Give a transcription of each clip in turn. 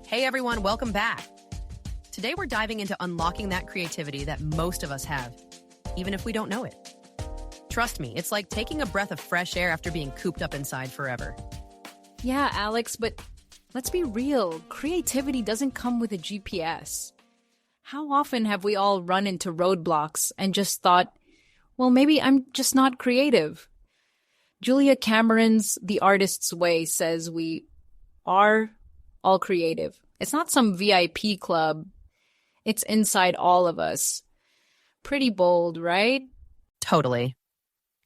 Hey everyone, welcome back. Today we're diving into unlocking that creativity that most of us have, even if we don't know it. Trust me, it's like taking a breath of fresh air after being cooped up inside forever. Yeah, Alex, but let's be real. Creativity doesn't come with a GPS. How often have we all run into roadblocks and just thought, well, maybe I'm just not creative? Julia Cameron's The Artist's Way says we are all creative. It's not some VIP club. It's inside all of us. Pretty bold, right? Totally.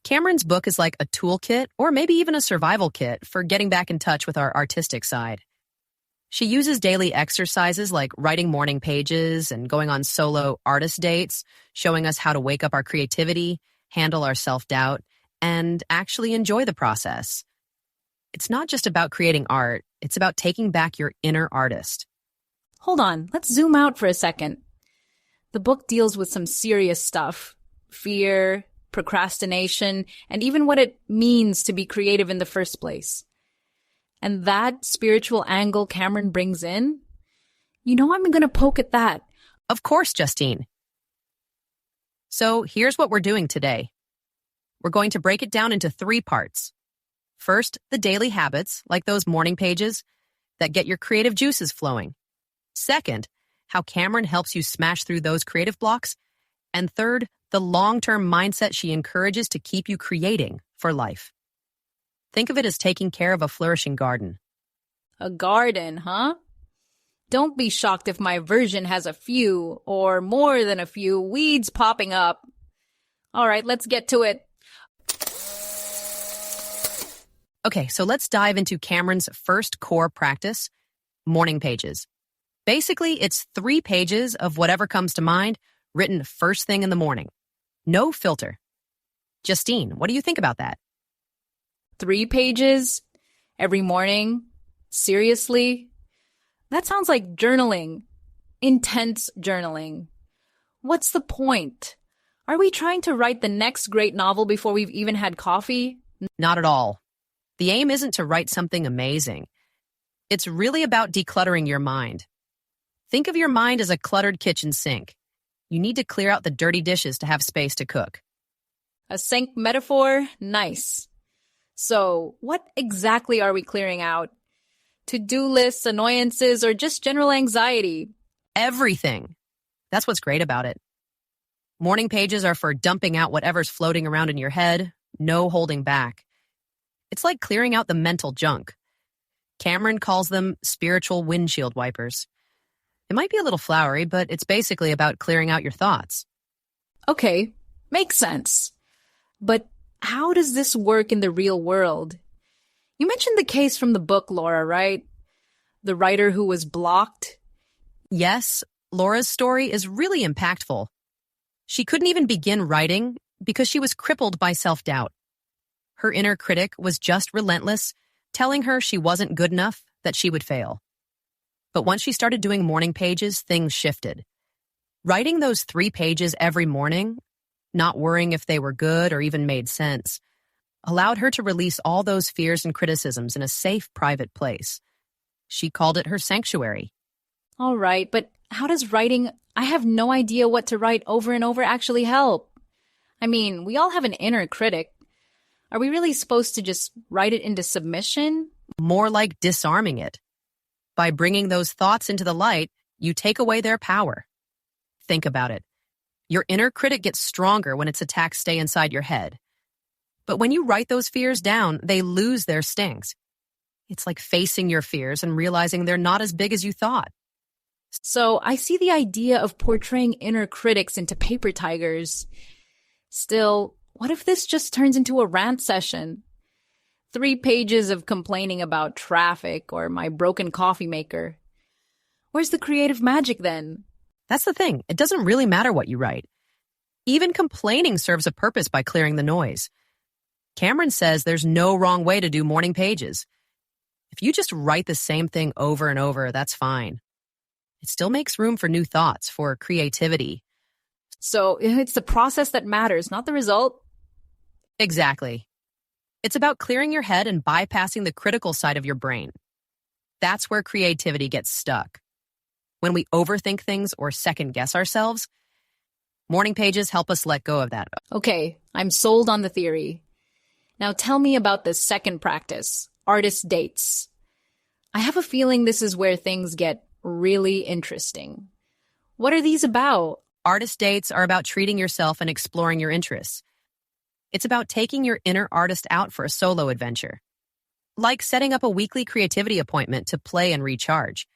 Cameron's book is like a toolkit or maybe even a survival kit for getting back in touch with our artistic side. She uses daily exercises like writing morning pages and going on solo artist dates, showing us how to wake up our creativity, handle our self-doubt, and actually enjoy the process. It's not just about creating art, it's about taking back your inner artist. Hold on, let's zoom out for a second. The book deals with some serious stuff. Fear, procrastination, and even what it means to be creative in the first place. And that spiritual angle Cameron brings in, I'm going to poke at that. Of course, Justine. So here's what we're doing today. We're going to break it down into 3 parts. First, the daily habits, like those morning pages, that get your creative juices flowing. Second, how Cameron helps you smash through those creative blocks. And third, the long-term mindset she encourages to keep you creating for life. Think of it as taking care of a flourishing garden. A garden, huh? Don't be shocked if my version has a few, or more than a few, weeds popping up. All right, let's get to it. Okay, so let's dive into Cameron's first core practice, morning pages. Basically, it's 3 pages of whatever comes to mind, written first thing in the morning. No filter. Justine, what do you think about that? 3 pages every morning? Seriously? That sounds like journaling. Intense journaling. What's the point? Are we trying to write the next great novel before we've even had coffee? Not at all. The aim isn't to write something amazing. It's really about decluttering your mind. Think of your mind as a cluttered kitchen sink. You need to clear out the dirty dishes to have space to cook. A sink metaphor? Nice. So, what exactly are we clearing out? To-do lists, annoyances, or just general anxiety? Everything. That's what's great about it. Morning pages are for dumping out whatever's floating around in your head, no holding back. It's like clearing out the mental junk. Cameron calls them spiritual windshield wipers. It might be a little flowery, but it's basically about clearing out your thoughts. Okay, makes sense. But how does this work in the real world? You mentioned the case from the book, Laura, right? The writer who was blocked? Yes, Laura's story is really impactful. She couldn't even begin writing because she was crippled by self-doubt. Her inner critic was just relentless, telling her she wasn't good enough, that she would fail. But once she started doing morning pages, things shifted. Writing those 3 pages every morning, not worrying if they were good or even made sense, allowed her to release all those fears and criticisms in a safe, private place. She called it her sanctuary. All right, but how does writing, I have no idea what to write over and over, actually help? I mean, we all have an inner critic. Are we really supposed to just write it into submission? More like disarming it. By bringing those thoughts into the light, you take away their power. Think about it. Your inner critic gets stronger when its attacks stay inside your head. But when you write those fears down, they lose their stings. It's like facing your fears and realizing they're not as big as you thought. So I see the idea of portraying inner critics into paper tigers. Still, what if this just turns into a rant session? 3 pages of complaining about traffic or my broken coffee maker. Where's the creative magic then? That's the thing. It doesn't really matter what you write. Even complaining serves a purpose by clearing the noise. Cameron says there's no wrong way to do morning pages. If you just write the same thing over and over, that's fine. It still makes room for new thoughts, for creativity. So it's the process that matters, not the result? Exactly. It's about clearing your head and bypassing the critical side of your brain. That's where creativity gets stuck. When we overthink things or second guess ourselves, morning pages help us let go of that. Okay, I'm sold on the theory. Now tell me about the second practice, artist dates. I have a feeling this is where things get really interesting. What are these about? Artist dates are about treating yourself and exploring your interests. It's about taking your inner artist out for a solo adventure. Like setting up a weekly creativity appointment to play and recharge.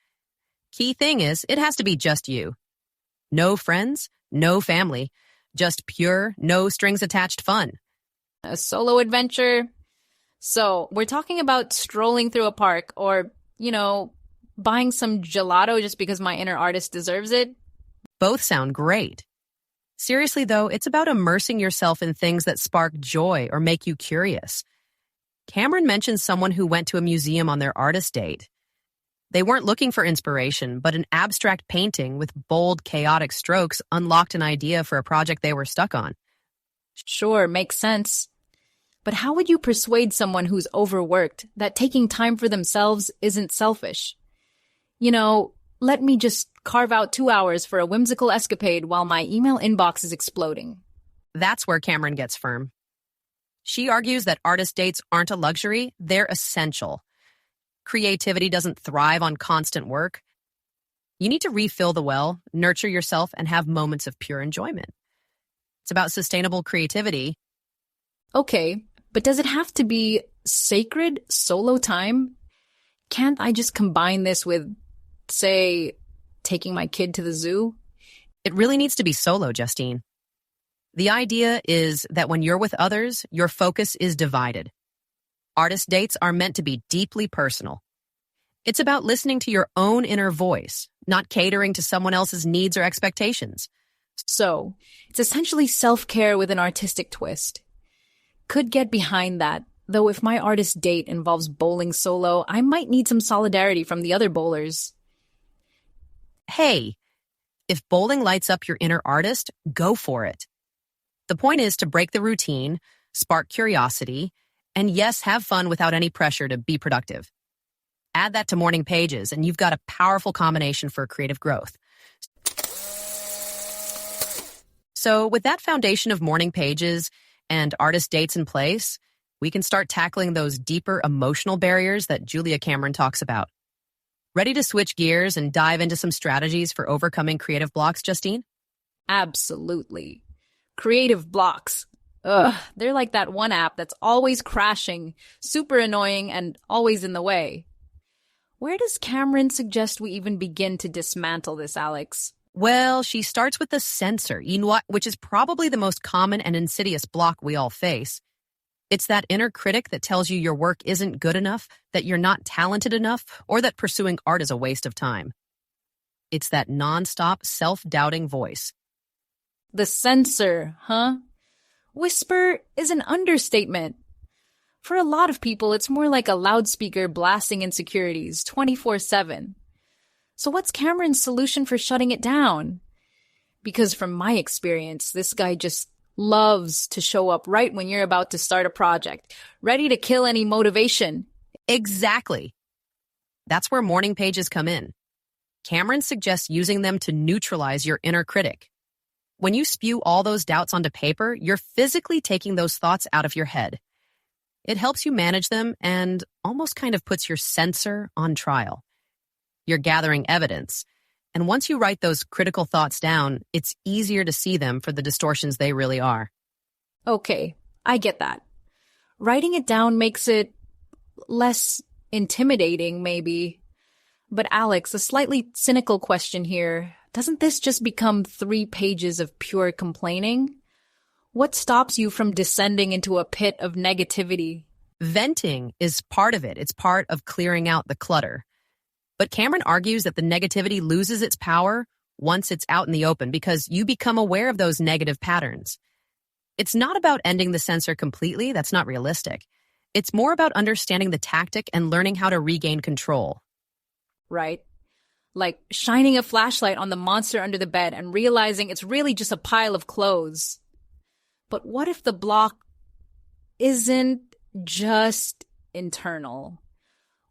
Key thing is, it has to be just you. No friends, no family, just pure, no strings attached fun. A solo adventure? So, we're talking about strolling through a park or, buying some gelato just because my inner artist deserves it? Both sound great. Seriously, though, it's about immersing yourself in things that spark joy or make you curious. Cameron mentioned someone who went to a museum on their artist date. They weren't looking for inspiration, but an abstract painting with bold, chaotic strokes unlocked an idea for a project they were stuck on. Sure, makes sense. But how would you persuade someone who's overworked that taking time for themselves isn't selfish? Let me just carve out 2 hours for a whimsical escapade while my email inbox is exploding. That's where Cameron gets firm. She argues that artist dates aren't a luxury, they're essential. Creativity doesn't thrive on constant work. You need to refill the well, nurture yourself, and have moments of pure enjoyment. It's about sustainable creativity. Okay, but does it have to be sacred solo time? Can't I just combine this with, say, taking my kid to the zoo? It really needs to be solo, Justine. The idea is that when you're with others, your focus is divided. Artist dates are meant to be deeply personal. It's about listening to your own inner voice, not catering to someone else's needs or expectations. So, it's essentially self-care with an artistic twist. Could get behind that, though if my artist date involves bowling solo, I might need some solidarity from the other bowlers. Hey, if bowling lights up your inner artist, go for it. The point is to break the routine, spark curiosity, and yes, have fun without any pressure to be productive. Add that to morning pages, and you've got a powerful combination for creative growth. So with that foundation of morning pages and artist dates in place, we can start tackling those deeper emotional barriers that Julia Cameron talks about. Ready to switch gears and dive into some strategies for overcoming creative blocks, Justine? Absolutely. Creative blocks. Ugh, they're like that one app that's always crashing, super annoying, and always in the way. Where does Cameron suggest we even begin to dismantle this, Alex? Well, she starts with the censor, which is probably the most common and insidious block we all face. It's that inner critic that tells you your work isn't good enough, that you're not talented enough, or that pursuing art is a waste of time. It's that nonstop, self-doubting voice. The censor, huh? Whisper is an understatement. For a lot of people, it's more like a loudspeaker blasting insecurities 24/7. So what's Cameron's solution for shutting it down? Because from my experience, this guy just loves to show up right when you're about to start a project, ready to kill any motivation. Exactly. That's where morning pages come in. Cameron suggests using them to neutralize your inner critic. When you spew all those doubts onto paper, you're physically taking those thoughts out of your head. It helps you manage them and almost kind of puts your censor on trial. You're gathering evidence. And once you write those critical thoughts down, it's easier to see them for the distortions they really are. Okay, I get that. Writing it down makes it less intimidating, maybe. But Alex, a slightly cynical question here. Doesn't this just become 3 pages of pure complaining? What stops you from descending into a pit of negativity? Venting is part of it. It's part of clearing out the clutter. But Cameron argues that the negativity loses its power once it's out in the open because you become aware of those negative patterns. It's not about ending the censor completely. That's not realistic. It's more about understanding the tactic and learning how to regain control. Right? Like shining a flashlight on the monster under the bed and realizing it's really just a pile of clothes. But what if the block isn't just internal?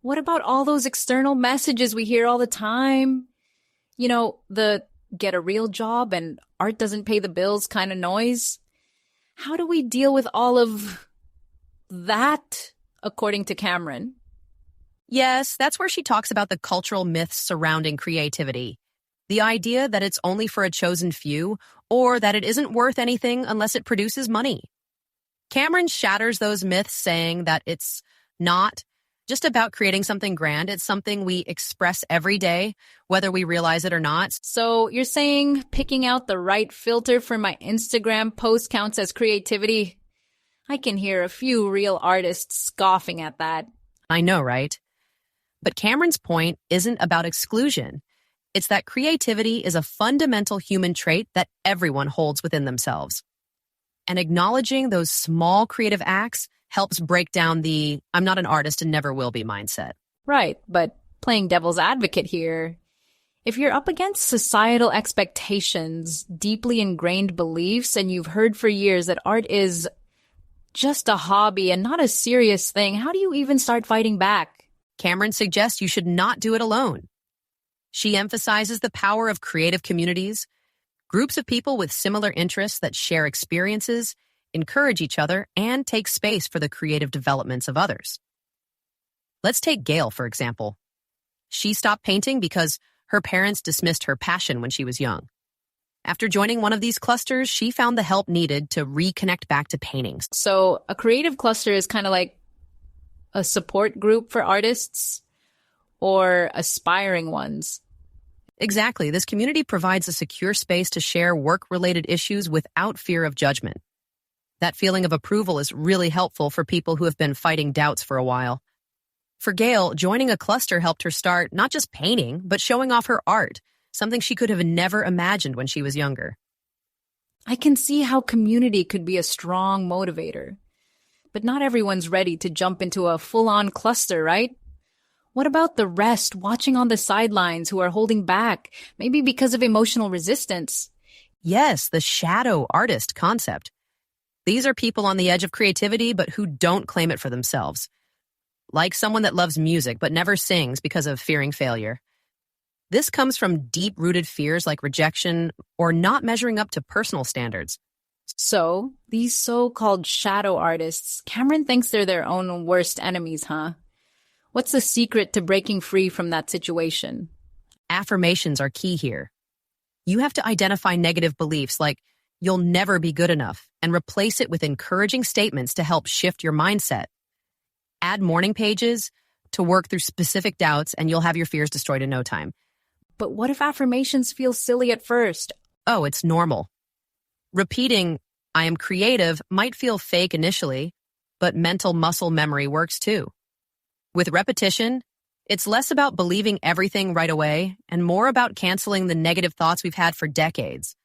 What about all those external messages we hear all the time? You know, the get a real job and art doesn't pay the bills kind of noise. How do we deal with all of that, according to Cameron? Yes, that's where she talks about the cultural myths surrounding creativity. The idea that it's only for a chosen few, or that it isn't worth anything unless it produces money. Cameron shatters those myths, saying that it's not just about creating something grand. It's something we express every day, whether we realize it or not. So you're saying picking out the right filter for my Instagram post counts as creativity? I can hear a few real artists scoffing at that. I know, right? But Cameron's point isn't about exclusion. It's that creativity is a fundamental human trait that everyone holds within themselves. And acknowledging those small creative acts helps break down the "I'm not an artist and never will be" mindset. Right, but playing devil's advocate here, if you're up against societal expectations, deeply ingrained beliefs, and you've heard for years that art is just a hobby and not a serious thing, how do you even start fighting back? Cameron suggests you should not do it alone. She emphasizes the power of creative communities, groups of people with similar interests that share experiences, encourage each other, and take space for the creative developments of others. Let's take Gail, for example. She stopped painting because her parents dismissed her passion when she was young. After joining one of these clusters, she found the help needed to reconnect back to paintings. So a creative cluster is kind of like a support group for artists or aspiring ones. Exactly. This community provides a secure space to share work-related issues without fear of judgment. That feeling of approval is really helpful for people who have been fighting doubts for a while. For Gail, joining a cluster helped her start not just painting, but showing off her art, something she could have never imagined when she was younger. I can see how community could be a strong motivator. But not everyone's ready to jump into a full-on cluster, right? What about the rest watching on the sidelines who are holding back, maybe because of emotional resistance? Yes, the shadow artist concept. These are people on the edge of creativity, but who don't claim it for themselves. Like someone that loves music, but never sings because of fearing failure. This comes from deep-rooted fears like rejection or not measuring up to personal standards. So, these so-called shadow artists, Cameron thinks they're their own worst enemies, huh? What's the secret to breaking free from that situation? Affirmations are key here. You have to identify negative beliefs like "you'll never be good enough" and replace it with encouraging statements to help shift your mindset. Add morning pages to work through specific doubts and you'll have your fears destroyed in no time. But what if affirmations feel silly at first? Oh, it's normal. Repeating "I am creative" might feel fake initially, but mental muscle memory works too. With repetition, it's less about believing everything right away and more about canceling the negative thoughts we've had for decades.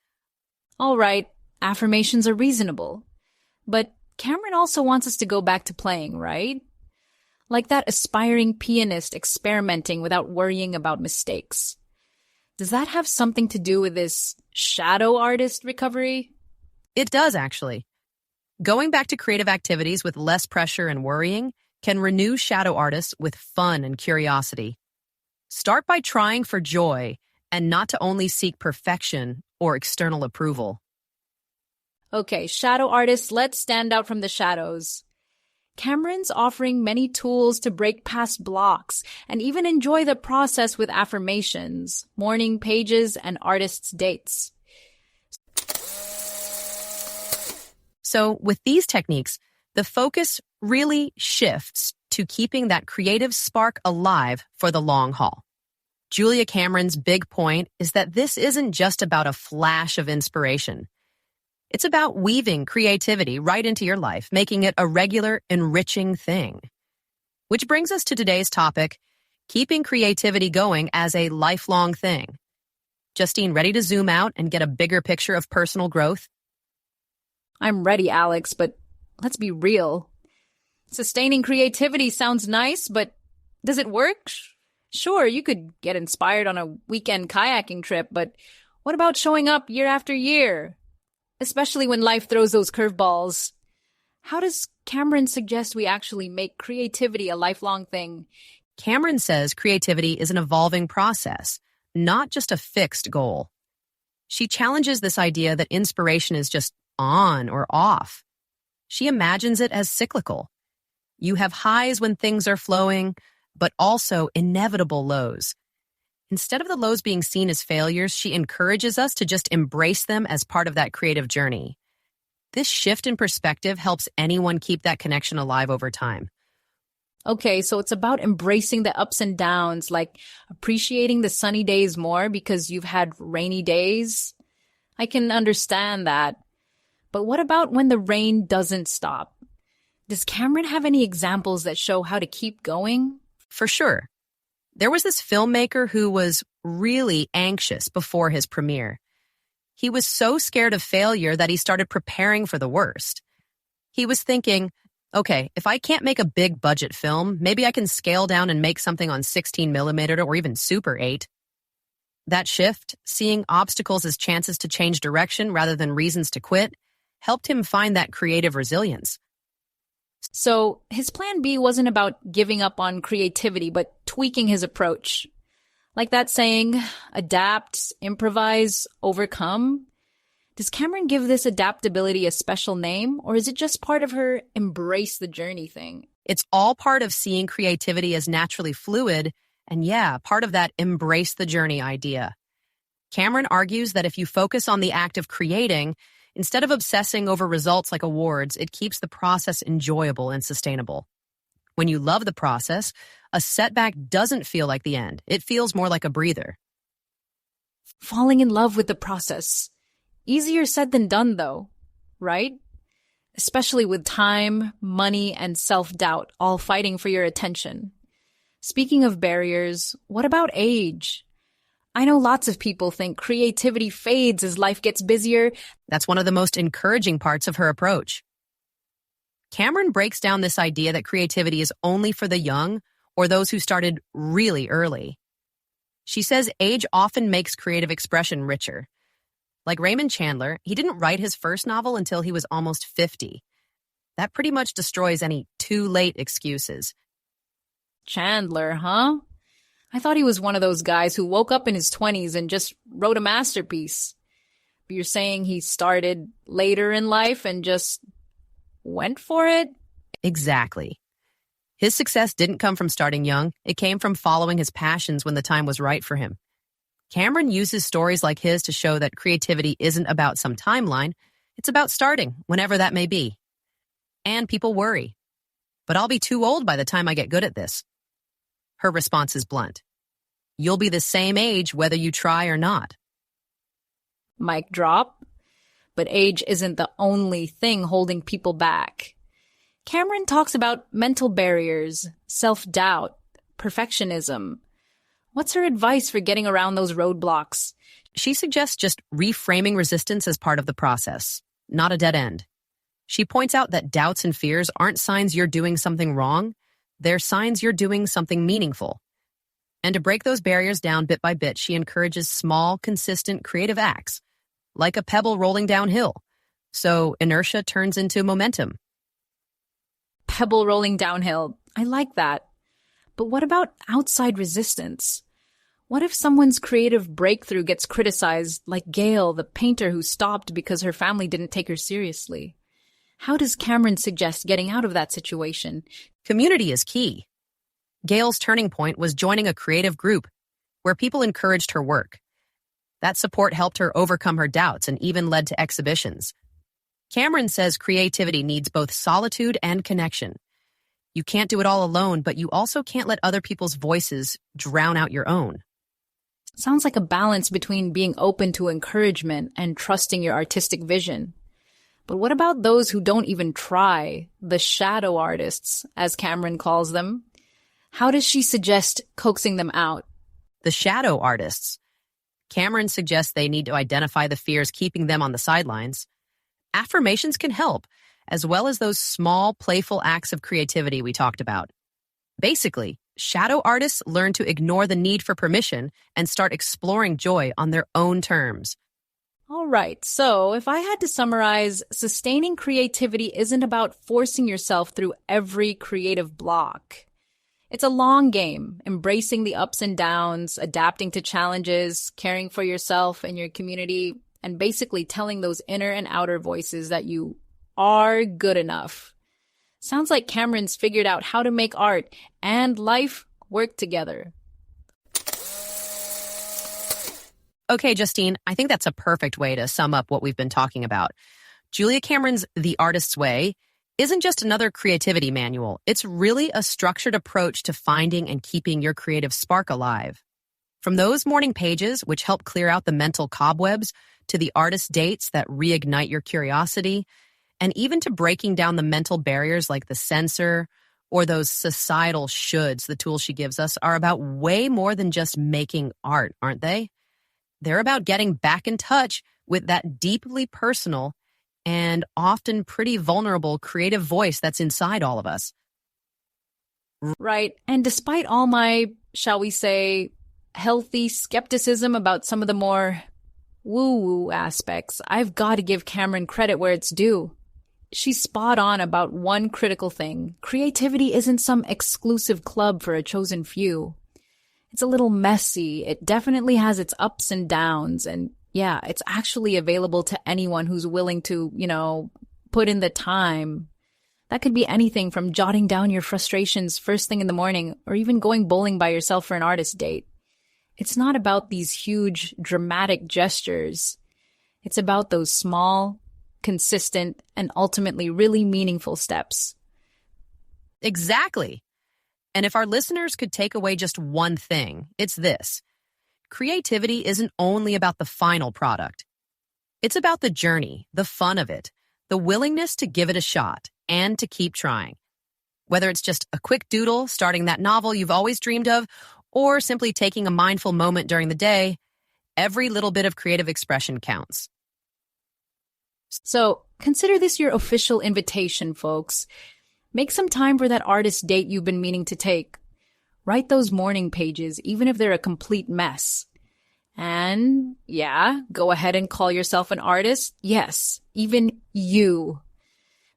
All right, affirmations are reasonable. But Cameron also wants us to go back to playing, right? Like that aspiring pianist experimenting without worrying about mistakes. Does that have something to do with this shadow artist recovery? It does, actually. Going back to creative activities with less pressure and worrying can renew shadow artists with fun and curiosity. Start by trying for joy and not to only seek perfection or external approval. Okay, shadow artists, let's stand out from the shadows. Cameron's offering many tools to break past blocks and even enjoy the process with affirmations, morning pages, and artists' dates. So with these techniques, the focus really shifts to keeping that creative spark alive for the long haul. Julia Cameron's big point is that this isn't just about a flash of inspiration. It's about weaving creativity right into your life, making it a regular, enriching thing. Which brings us to today's topic, keeping creativity going as a lifelong thing. Justine, ready to zoom out and get a bigger picture of personal growth? I'm ready, Alex, but let's be real. Sustaining creativity sounds nice, but does it work? Sure, you could get inspired on a weekend kayaking trip, but what about showing up year after year? Especially when life throws those curveballs. How does Cameron suggest we actually make creativity a lifelong thing? Cameron says creativity is an evolving process, not just a fixed goal. She challenges this idea that inspiration is just on or off. She imagines it as cyclical. You have highs when things are flowing, but also inevitable lows. Instead of the lows being seen as failures, she encourages us to just embrace them as part of that creative journey. This shift in perspective helps anyone keep that connection alive over time. Okay, so it's about embracing the ups and downs, like appreciating the sunny days more because you've had rainy days. I can understand that. But what about when the rain doesn't stop? Does Cameron have any examples that show how to keep going? For sure. There was this filmmaker who was really anxious before his premiere. He was so scared of failure that he started preparing for the worst. He was thinking, okay, if I can't make a big budget film, maybe I can scale down and make something on 16 millimeter or even Super 8. That shift, seeing obstacles as chances to change direction rather than reasons to quit, helped him find that creative resilience. So his plan B wasn't about giving up on creativity, but tweaking his approach. Like that saying, adapt, improvise, overcome. Does Cameron give this adaptability a special name, or is it just part of her embrace the journey thing? It's all part of seeing creativity as naturally fluid, and part of that embrace the journey idea. Cameron argues that if you focus on the act of creating, instead of obsessing over results like awards, it keeps the process enjoyable and sustainable. When you love the process, a setback doesn't feel like the end. It feels more like a breather. Falling in love with the process. Easier said than done, though, right? Especially with time, money, and self-doubt all fighting for your attention. Speaking of barriers, what about age? I know lots of people think creativity fades as life gets busier. That's one of the most encouraging parts of her approach. Cameron breaks down this idea that creativity is only for the young or those who started really early. She says age often makes creative expression richer. Like Raymond Chandler, he didn't write his first novel until he was almost 50. That pretty much destroys any too late excuses. Chandler, huh? I thought he was one of those guys who woke up in his 20s and just wrote a masterpiece. But you're saying he started later in life and just went for it? Exactly. His success didn't come from starting young. It came from following his passions when the time was right for him. Cameron uses stories like his to show that creativity isn't about some timeline. It's about starting, whenever that may be. And people worry. But I'll be too old by the time I get good at this. Her response is blunt. You'll be the same age whether you try or not. Mic drop. But age isn't the only thing holding people back. Cameron talks about mental barriers, self-doubt, perfectionism. What's her advice for getting around those roadblocks? She suggests just reframing resistance as part of the process, not a dead end. She points out that doubts and fears aren't signs you're doing something wrong. They're signs you're doing something meaningful. And to break those barriers down bit by bit, she encourages small, consistent, creative acts, like a pebble rolling downhill. So inertia turns into momentum. Pebble rolling downhill. I like that. But what about outside resistance? What if someone's creative breakthrough gets criticized, like Gail, the painter who stopped because her family didn't take her seriously? How does Cameron suggest getting out of that situation? Community is key. Gail's turning point was joining a creative group where people encouraged her work. That support helped her overcome her doubts and even led to exhibitions. Cameron says creativity needs both solitude and connection. You can't do it all alone, but you also can't let other people's voices drown out your own. Sounds like a balance between being open to encouragement and trusting your artistic vision. But what about those who don't even try, the shadow artists, as Cameron calls them? How does she suggest coaxing them out? The shadow artists. Cameron suggests they need to identify the fears keeping them on the sidelines. Affirmations can help, as well as those small, playful acts of creativity we talked about. Basically, shadow artists learn to ignore the need for permission and start exploring joy on their own terms. All right, so if I had to summarize, sustaining creativity isn't about forcing yourself through every creative block. It's a long game, embracing the ups and downs, adapting to challenges, caring for yourself and your community, and basically telling those inner and outer voices that you are good enough. Sounds like Cameron's figured out how to make art and life work together. Okay, Justine, I think that's a perfect way to sum up what we've been talking about. Julia Cameron's The Artist's Way isn't just another creativity manual. It's really a structured approach to finding and keeping your creative spark alive. From those morning pages, which help clear out the mental cobwebs, to the artist dates that reignite your curiosity, and even to breaking down the mental barriers like the censor or those societal shoulds the tools she gives us are about way more than just making art, aren't they? They're about getting back in touch with that deeply personal and often pretty vulnerable creative voice that's inside all of us. Right. And despite all my, shall we say, healthy skepticism about some of the more woo-woo aspects, I've got to give Cameron credit where it's due. She's spot on about one critical thing. Creativity isn't some exclusive club for a chosen few. It's a little messy. It definitely has its ups and downs. And yeah, it's actually available to anyone who's willing to, put in the time. That could be anything from jotting down your frustrations first thing in the morning or even going bowling by yourself for an artist date. It's not about these huge, dramatic gestures. It's about those small, consistent, and ultimately really meaningful steps. Exactly. And if our listeners could take away just one thing, it's this. Creativity isn't only about the final product. It's about the journey, the fun of it, the willingness to give it a shot and to keep trying. Whether it's just a quick doodle starting that novel you've always dreamed of, or simply taking a mindful moment during the day, every little bit of creative expression counts. So consider this your official invitation, folks. Make some time for that artist date you've been meaning to take. Write those morning pages, even if they're a complete mess. And yeah, go ahead and call yourself an artist. Yes, even you.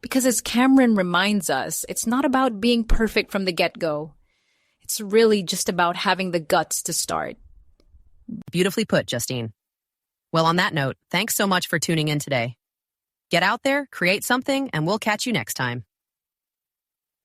Because as Cameron reminds us, it's not about being perfect from the get-go. It's really just about having the guts to start. Beautifully put, Justine. Well, on that note, thanks so much for tuning in today. Get out there, create something, and we'll catch you next time.